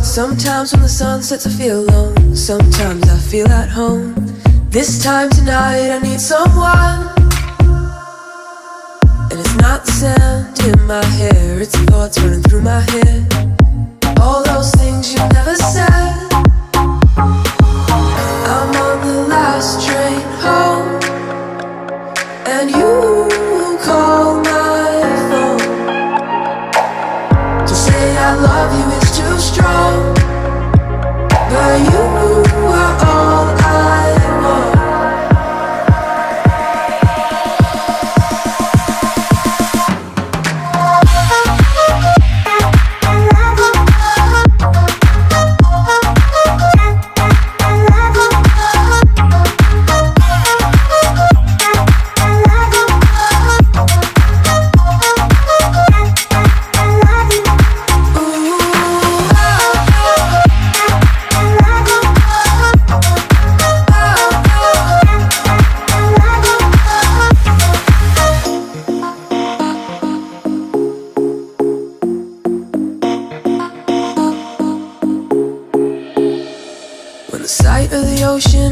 Sometimes when the sun sets I feel alone, sometimes I feel at home. This time tonight I need someone. And it's not the sand in my hair, it's thoughts running through my head. All those things you never said. I'm on the last train home, and you call my phone to say I love you is too strong, but you are all I want.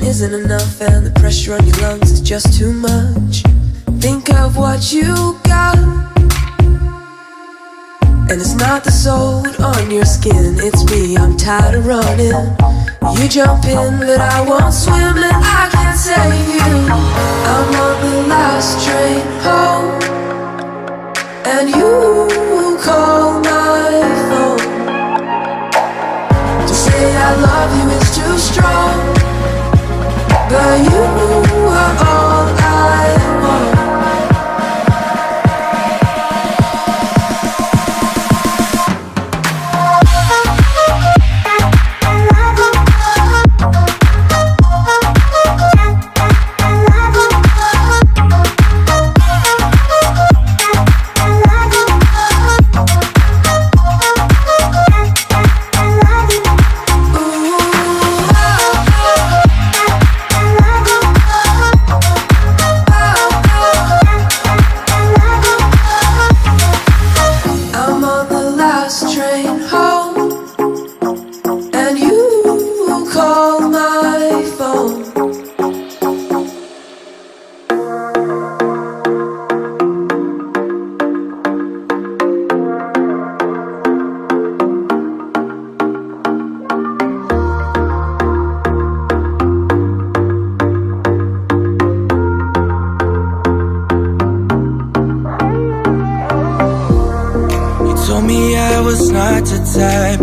Isn't enough and the pressure on your lungs is just too much. Think of what you got, and it's not the salt on your skin, it's me, I'm tired of running. You jump in but I won't swim and I can't save you. I'm on the last train home, and you call my phone to say I love you is too strong, but you are all I want.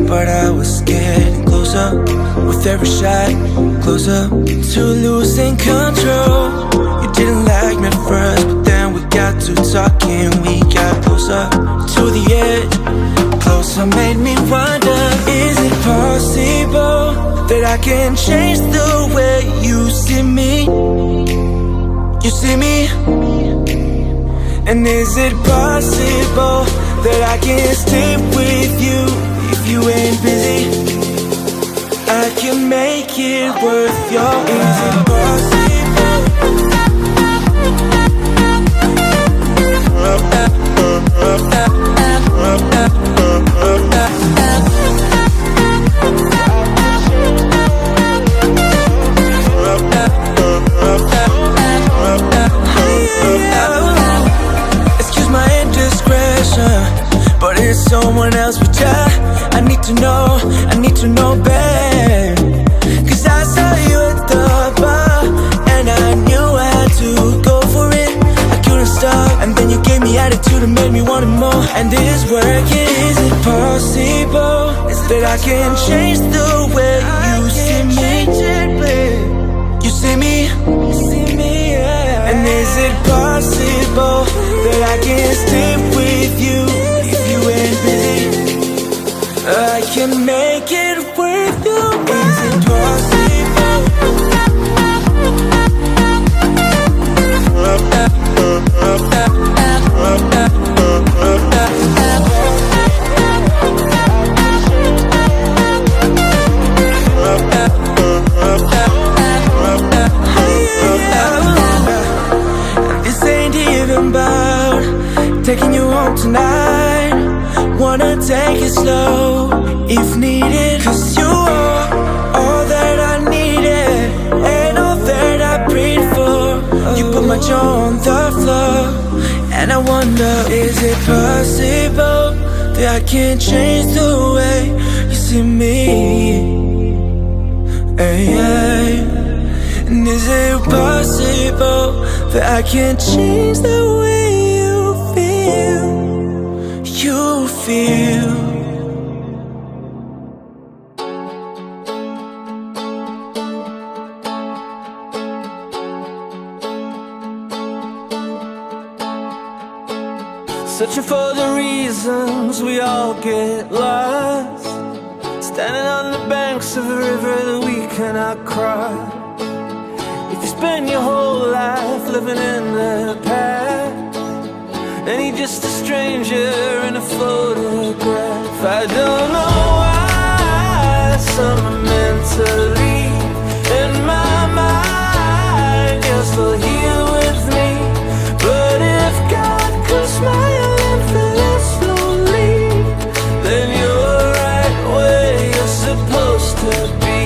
But I was getting closer with every shot, closer to losing control. You didn't like me at first, but then we got to talking. We got closer to the edge, closer made me wonder, is it possible that I can change the way you see me? You see me? And is it possible that I can stay with you? If you ain't busy, I can make it worth your while. Is it possible? Excuse my indiscretion, but it's someone else we try. I need to know, babe. Cause I saw you at the bar, and I knew I had to go for it. I couldn't stop, and then you gave me attitude and made me want it more. And it is working. Is it possible that I can change the way you see me? You see me? And is it possible that I can stay with you if you ain't busy? I can make it worth your while. Is it possible? tonight. Wanna take it slow if needed, 'cause you are all that I needed and all that I prayed for. You put my jaw on the floor, and I wonder, is it possible that I can't change the way you see me? Hey, hey. And is it possible that I can't change the way you feel? You feel. Searching for the reasons we all get lost, standing on the banks of a river that we cannot cross. If you spend your whole life living in the past, then you're just a stranger in a photograph. I don't know why some are meant to leave. In my mind, you're still here with me. But if God could smile and feel it slowly, then you're right where you're supposed to be.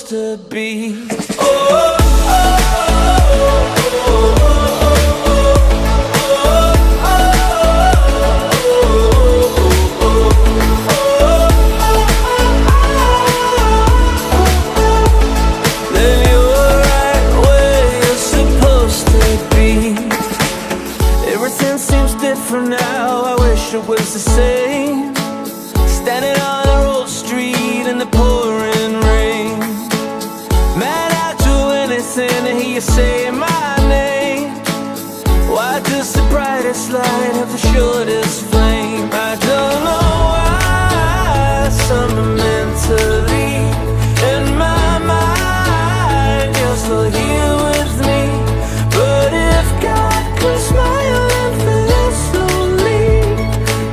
To be. It was the same, standing on a road street in the pouring rain. Man, I'd do anything to hear you say my name. Why does the brightest light have the shortest flame? I don't know why some are meant to leave. In my mind, you're still here with me. But if God could smile and feel it slowly,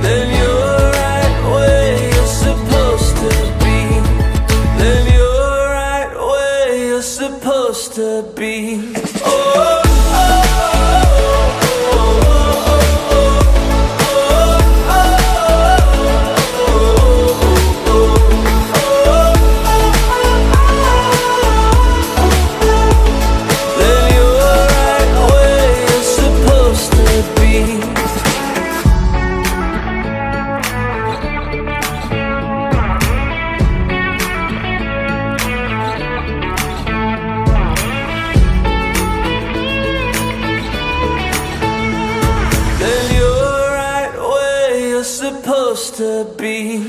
then you're right where you're supposed to be. Then you're right where you're supposed to be. To be.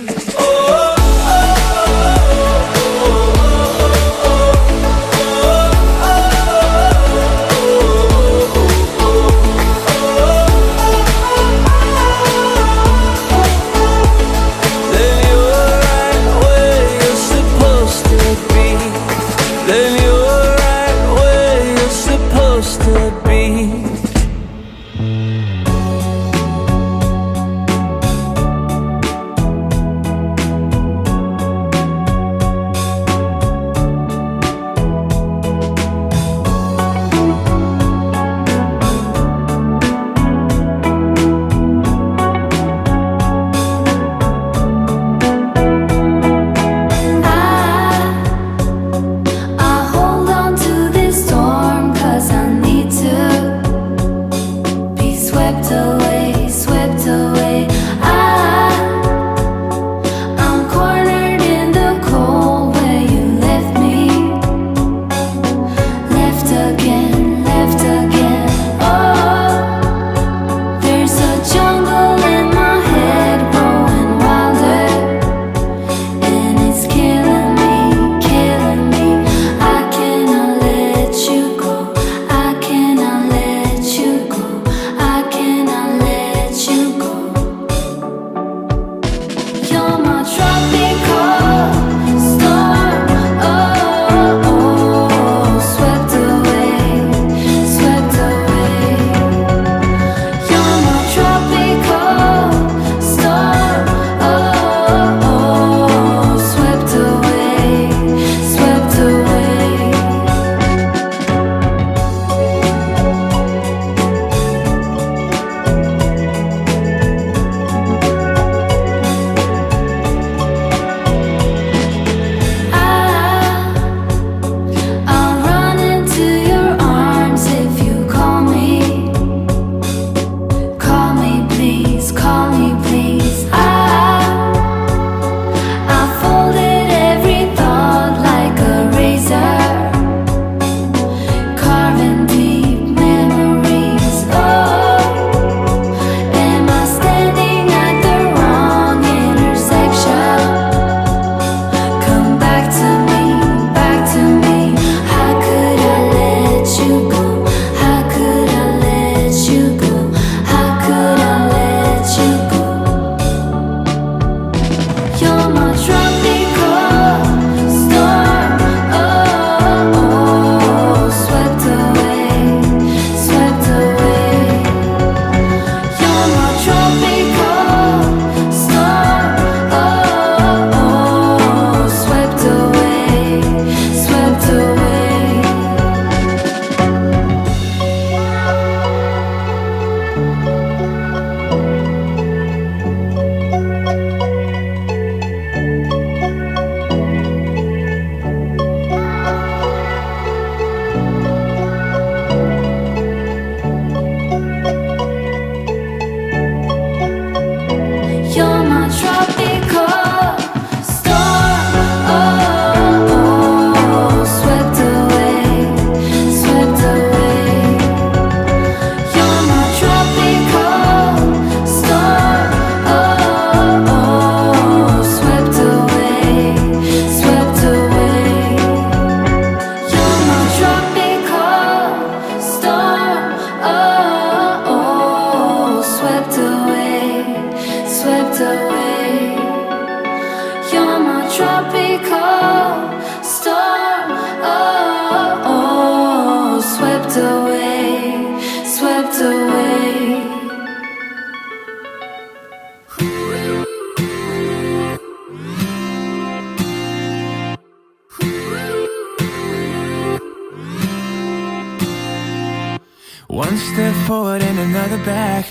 One step forward and another back,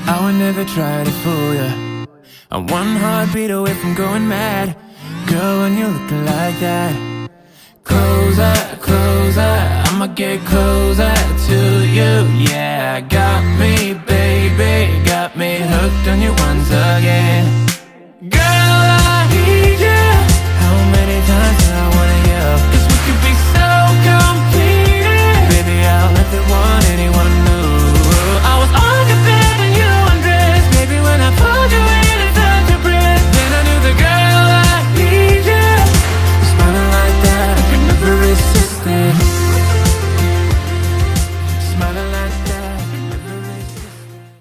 I would never try to fool ya. I'm one heartbeat away from going mad, girl, when you look like that. Closer, closer, I'ma get closer to you, yeah. Got me, baby, got me hooked on you once again.